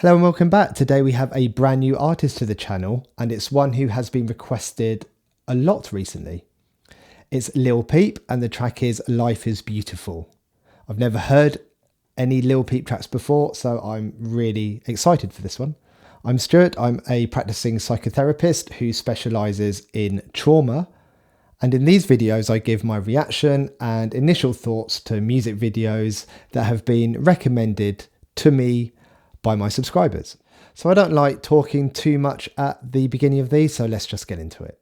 Hello and welcome back. Today we have a brand new artist to the channel, and it's one who has been requested a lot recently. It's Lil Peep, and the track is Life is Beautiful. I've never heard any Lil Peep tracks before, so I'm really excited for this one. I'm Stuart. I'm a practicing psychotherapist who specialises in trauma. And in these videos, I give my reaction and initial thoughts to music videos that have been recommended to me by my subscribers. So I don't like talking too much at the beginning of these, so let's just get into it.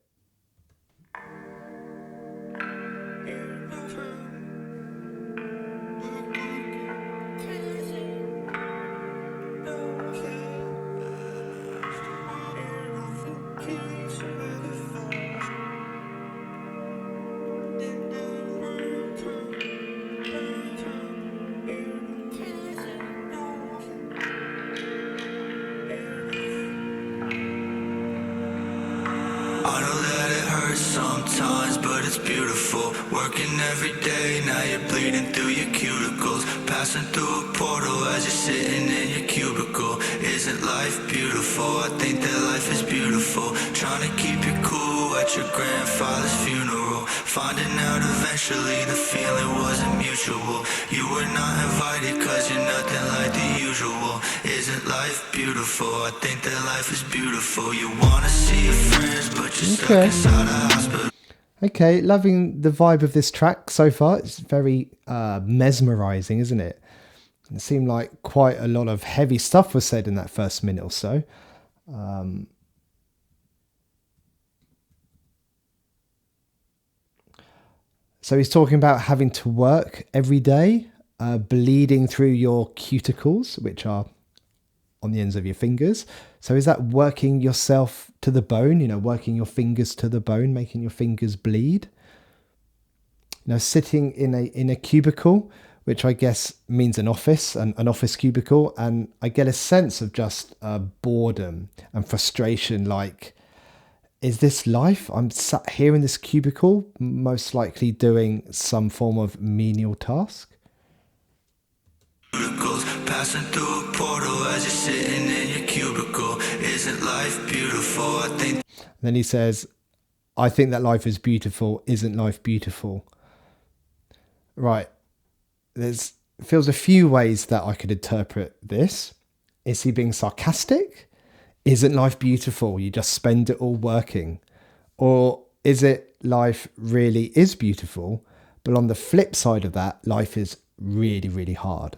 I know that it hurts sometimes, but it's beautiful. Working every day, now you're bleeding through your cuticles. Passing through a portal as you're sitting in your cubicle. Isn't life beautiful? I think that life is beautiful. Trying to keep you cool at your grandfather's funeral. Finding out eventually the feeling wasn't mutual. You were not invited cause you're nothing like the usual. Isn't life beautiful? I think that life is beautiful. You wanna see your friends but you're stuck inside a hospital. Okay, loving the vibe of this track so far. It's very mesmerizing, isn't it? It seemed like quite a lot of heavy stuff was said in that first minute or so. So he's talking about having to work every day, bleeding through your cuticles, which are on the ends of your fingers. So is that working yourself to the bone, working your fingers to the bone, making your fingers bleed? Sitting in a cubicle, which I guess means an office, an office cubicle, and I get a sense of just boredom and frustration, like, is this life? I'm sat here in this cubicle, most likely doing some form of menial task. Passing through a portal as you're sitting in your cubicle. Isn't life beautiful? I think. Then he says, I think that life is beautiful. Isn't life beautiful? Right. Feels a few ways that I could interpret this. Is he being sarcastic? Isn't life beautiful? You just spend it all working. Or is it life really is beautiful, but on the flip side of that, life is really, really hard?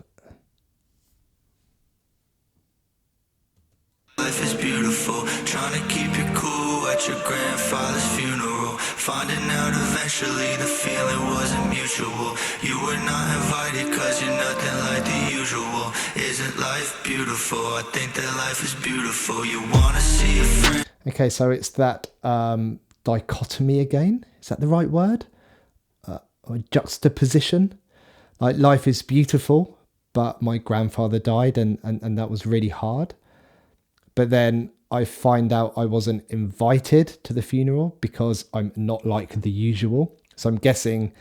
Life is beautiful, trying to keep you cool at your grandfather's funeral. Finding out eventually the feeling wasn't mutual. You were not invited cause you're nothing like the usual. Isn't life beautiful? I think that life is beautiful. You wanna see a friend. Okay, so it's that dichotomy again. Is that the right word? Or juxtaposition? Like, life is beautiful, but my grandfather died and that was really hard. But then I find out I wasn't invited to the funeral because I'm not like the usual. So I'm guessing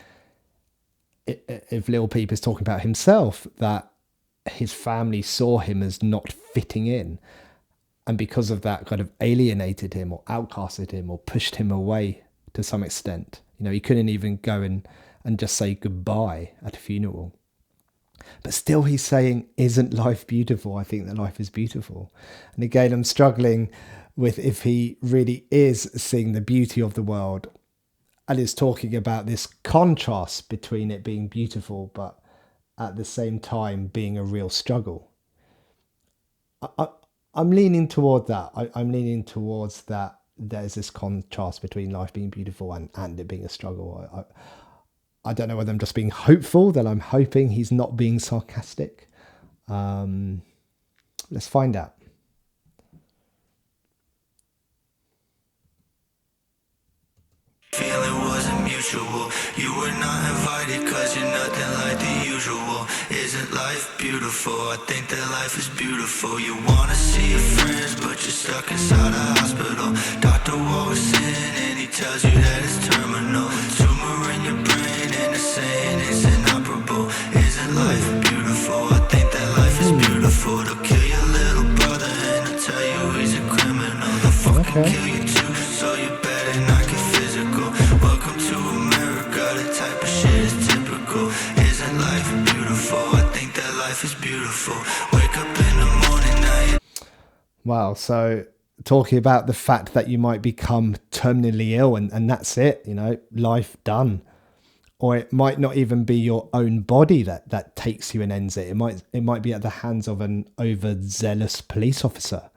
if Lil Peep is talking about himself, that his family saw him as not fitting in. And because of that, kind of alienated him or outcasted him or pushed him away to some extent. He couldn't even go and just say goodbye at a funeral. But still he's saying, isn't life beautiful? I think that life is beautiful. And again, I'm struggling with if he really is seeing the beauty of the world and is talking about this contrast between it being beautiful, but at the same time being a real struggle. I'm leaning toward that. I'm leaning towards that there's this contrast between life being beautiful and it being a struggle. I don't know whether I'm just being hopeful, that I'm hoping he's not being sarcastic. Let's find out. Feeling wasn't mutual. You were not invited cause you're nothing like the usual. Isn't life beautiful? I think that life is beautiful. You wanna see your friends but you're stuck inside a hospital. Doctor walks in and he tells you that it's terminal. Tumor in your brain and they're saying it's inoperable. Isn't life beautiful? I think that life is beautiful. They'll kill your little brother Okay. kill you too, so you better not get physical. Welcome to America, the type of shit is typical. Isn't life beautiful? I think that life is beautiful. Wake up in the morning, now you Wow. So talking about the fact that you might become terminally ill and that's it, life done. Or it might not even be your own body that takes you and ends it. It might be at the hands of an overzealous police officer.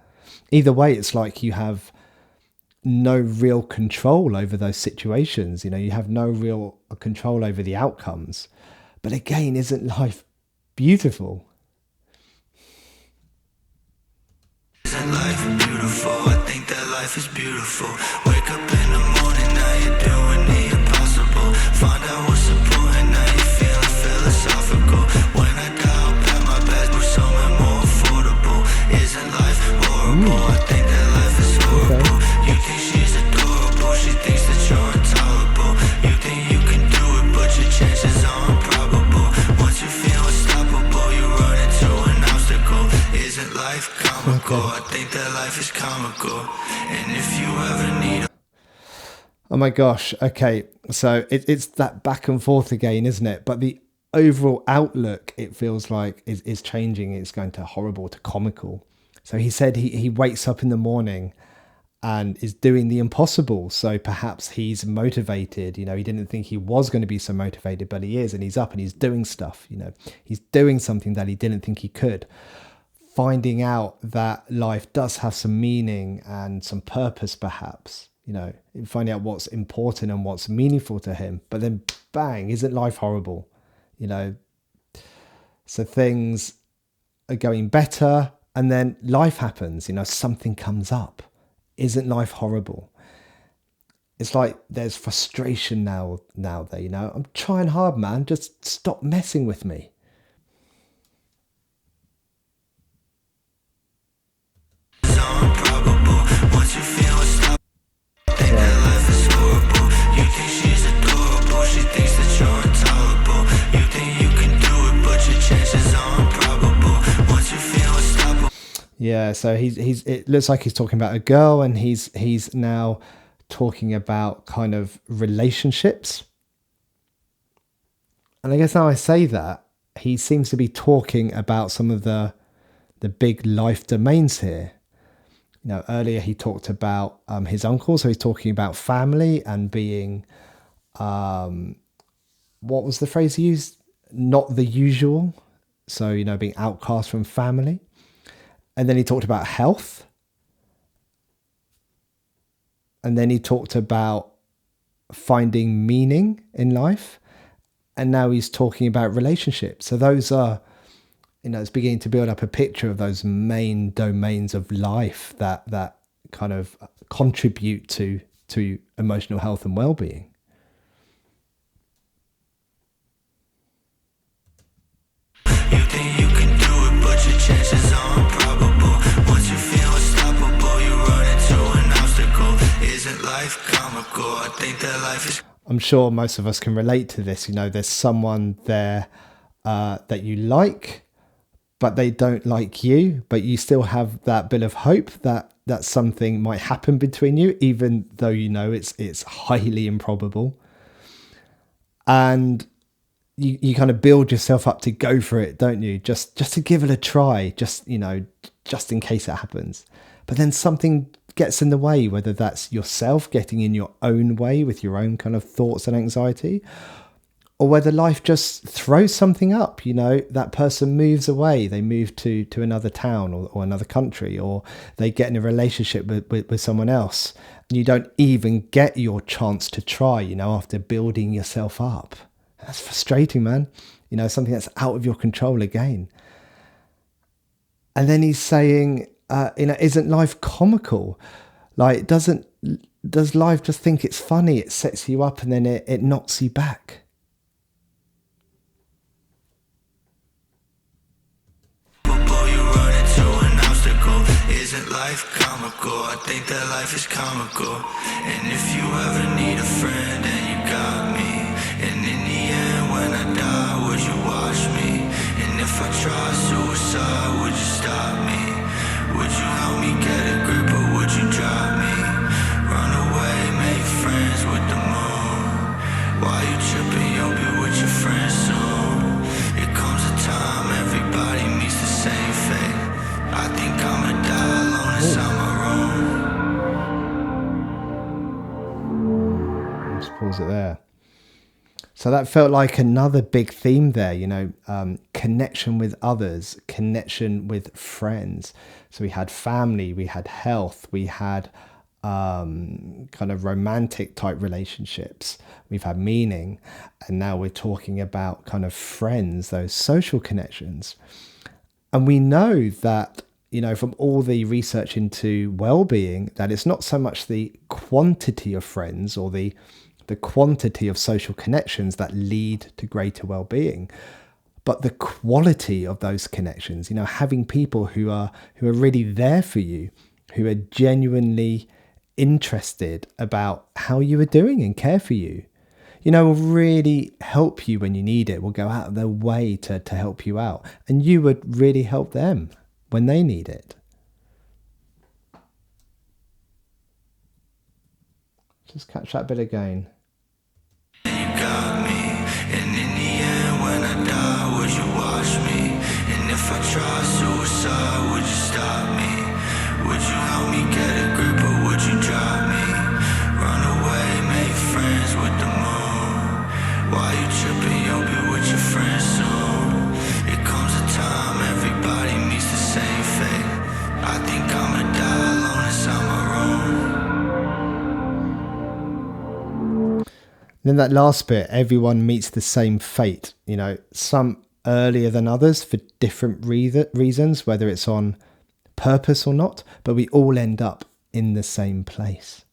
Either way, it's like you have no real control over those situations. You have no real control over the outcomes. But again, isn't life beautiful? Isn't life beautiful? I think that life is beautiful. Wake up in the morning, now you're doing the impossible. Find out what's important, now you're feeling philosophical. When I die, I'll pack my bags, do something more affordable. Isn't life horrible? I think that life is horrible. You think she's adorable, she thinks that you're intolerable. You think you can do it, but your chances are improbable. Once you feel unstoppable, you run into an obstacle. Isn't life comical? I think that life is comical. And if you ever need Oh my gosh. Okay. So it's that back and forth again, isn't it? But the overall outlook, it feels like is changing. It's going to horrible to comical. So he said he wakes up in the morning and is doing the impossible. So perhaps he's motivated. He didn't think he was going to be so motivated, but he is, and he's up and he's doing stuff. He's doing something that he didn't think he could. Finding out that life does have some meaning and some purpose, perhaps, finding out what's important and what's meaningful to him. But then bang, isn't life horrible? So things are going better and then life happens, something comes up. Isn't life horrible? It's like there's frustration now there, I'm trying hard, man. Just stop messing with me. once you feel unstoppable, think that life is horrible. You think she's adorable, she thinks that you're intolerable. You think you can do it, but your chances are improbable. Once you feel unstoppable. Yeah, so he's it looks like he's talking about a girl, and he's now talking about kind of relationships. And I guess now I say that, he seems to be talking about some of the big life domains here. Earlier he talked about his uncle, so he's talking about family and being, what was the phrase he used? Not the usual. So, being outcast from family. And then he talked about health. And then he talked about finding meaning in life. And now he's talking about relationships. So those are, it's beginning to build up a picture of those main domains of life that kind of contribute to emotional health and well-being. You think you can do it, but your chances are improbable. Once you feel unstoppable, you run into an obstacle. Isn't life comical? I think that life is. I'm sure most of us can relate to this. There's someone there that you like, but they don't like you, but you still have that bit of hope that something might happen between you, even though it's highly improbable. And you kind of build yourself up to go for it, don't you? Just to give it a try, just in case it happens. But then something gets in the way, whether that's yourself getting in your own way with your own kind of thoughts and anxiety, or whether life just throws something up. That person moves away, they move to another town or another country, or they get in a relationship with someone else, and you don't even get your chance to try, after building yourself up. That's frustrating, man. Something that's out of your control again. And then he's saying, isn't life comical? Like, does life just think it's funny? It sets you up and then it knocks you back. Isn't life comical? I think that life is comical. And if you ever need a friend, and you got me. And in the end, when I die, would you watch me? And if I try suicide, would you stop me? Would you help me get a grip, or would you drop me? think I'ma die alone inside my room. Let's pause it there. So that felt like another big theme there, connection with others, connection with friends. So we had family, we had health, we had kind of romantic type relationships, we've had meaning, and now we're talking about kind of friends, those social connections. And we know that, from all the research into well-being, that it's not so much the quantity of friends or the quantity of social connections that lead to greater well-being, but the quality of those connections, having people who are really there for you, who are genuinely interested about how you are doing and care for you, will really help you when you need it, will go out of their way to help you out, and you would really help them when they need it. Just catch that bit again. You got me, and in the end when I die, would you watch me? And if I try suicide, would you stop me? Would you help me get a grip, or would you drop me? Run away, make friends with the moon. Why you tripping? You'll be with your friends soon. It comes a time everybody meets the same fate. I think I'ma die alone inside my room. Then that last bit, everyone meets the same fate, some earlier than others for different reasons, whether it's on purpose or not, but we all end up in the same place.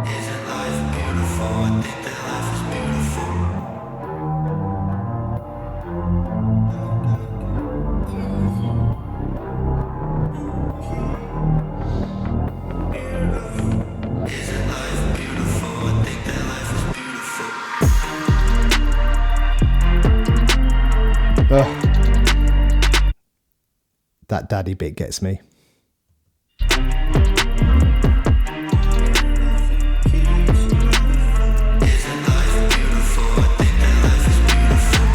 Isn't life beautiful? I think that life is beautiful. Isn't life beautiful? I think that life is beautiful. Ugh. That daddy bit gets me. Isn't life beautiful? I think that life is beautiful.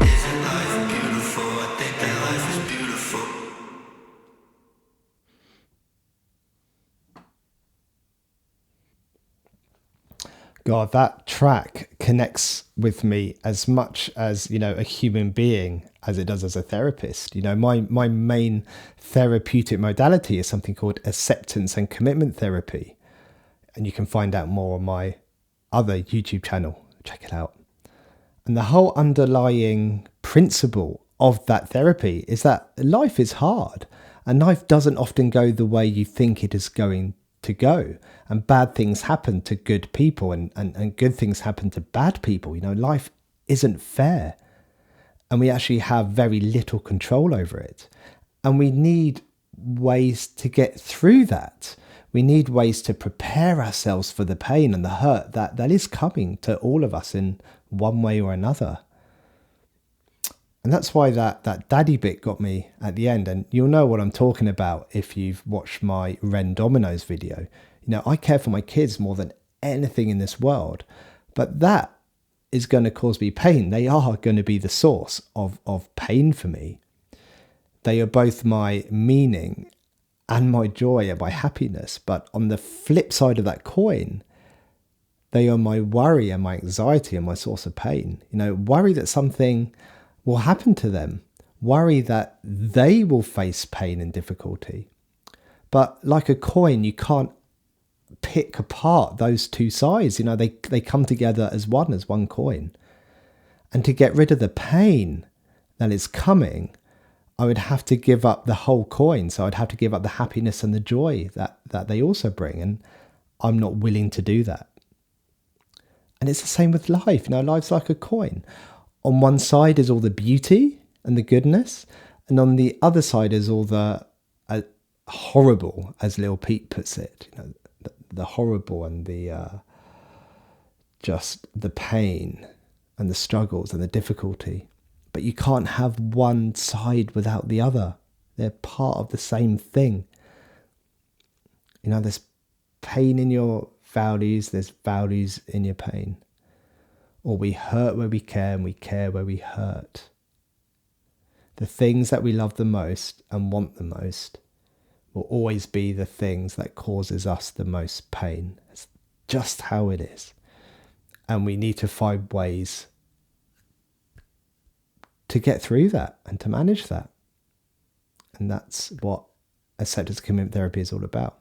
Isn't life beautiful? I think that life is beautiful. God, that track connects with me as much as, a human being as it does as a therapist. My main therapeutic modality is something called acceptance and commitment therapy. And you can find out more on my other YouTube channel. Check it out. And the whole underlying principle of that therapy is that life is hard and life doesn't often go the way you think it is going to go, and bad things happen to good people and good things happen to bad people. Life isn't fair, and we actually have very little control over it, and we need ways to get through that. We need ways to prepare ourselves for the pain and the hurt that is coming to all of us in one way or another. And that's why that daddy bit got me at the end. And you'll know what I'm talking about if you've watched my Ren Dominoes video. I care for my kids more than anything in this world. But that is going to cause me pain. They are going to be the source of pain for me. They are both my meaning and my joy and my happiness. But on the flip side of that coin, they are my worry and my anxiety and my source of pain. Worry that something will happen to them, worry that they will face pain and difficulty. But like a coin, you can't pick apart those two sides. They come together as one coin. And to get rid of the pain that is coming, I would have to give up the whole coin. So I'd have to give up the happiness and the joy that they also bring. And I'm not willing to do that. And it's the same with life. Life's like a coin. On one side is all the beauty and the goodness, and on the other side is all the horrible, as Lil Peep puts it. The horrible and the just the pain and the struggles and the difficulty. But you can't have one side without the other. They're part of the same thing. You know, there's pain in your values, there's values in your pain. Or we hurt where we care and we care where we hurt. The things that we love the most and want the most will always be the things that causes us the most pain. It's just how it is. And we need to find ways to get through that and to manage that. And that's what acceptance commitment therapy is all about.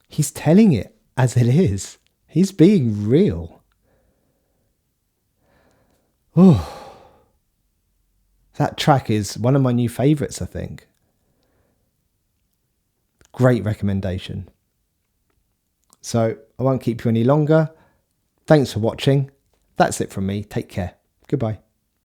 He's telling it as it is. He's being real. Oh, that track is one of my new favourites, I think. Great recommendation. So I won't keep you any longer. Thanks for watching. That's it from me. Take care. Goodbye.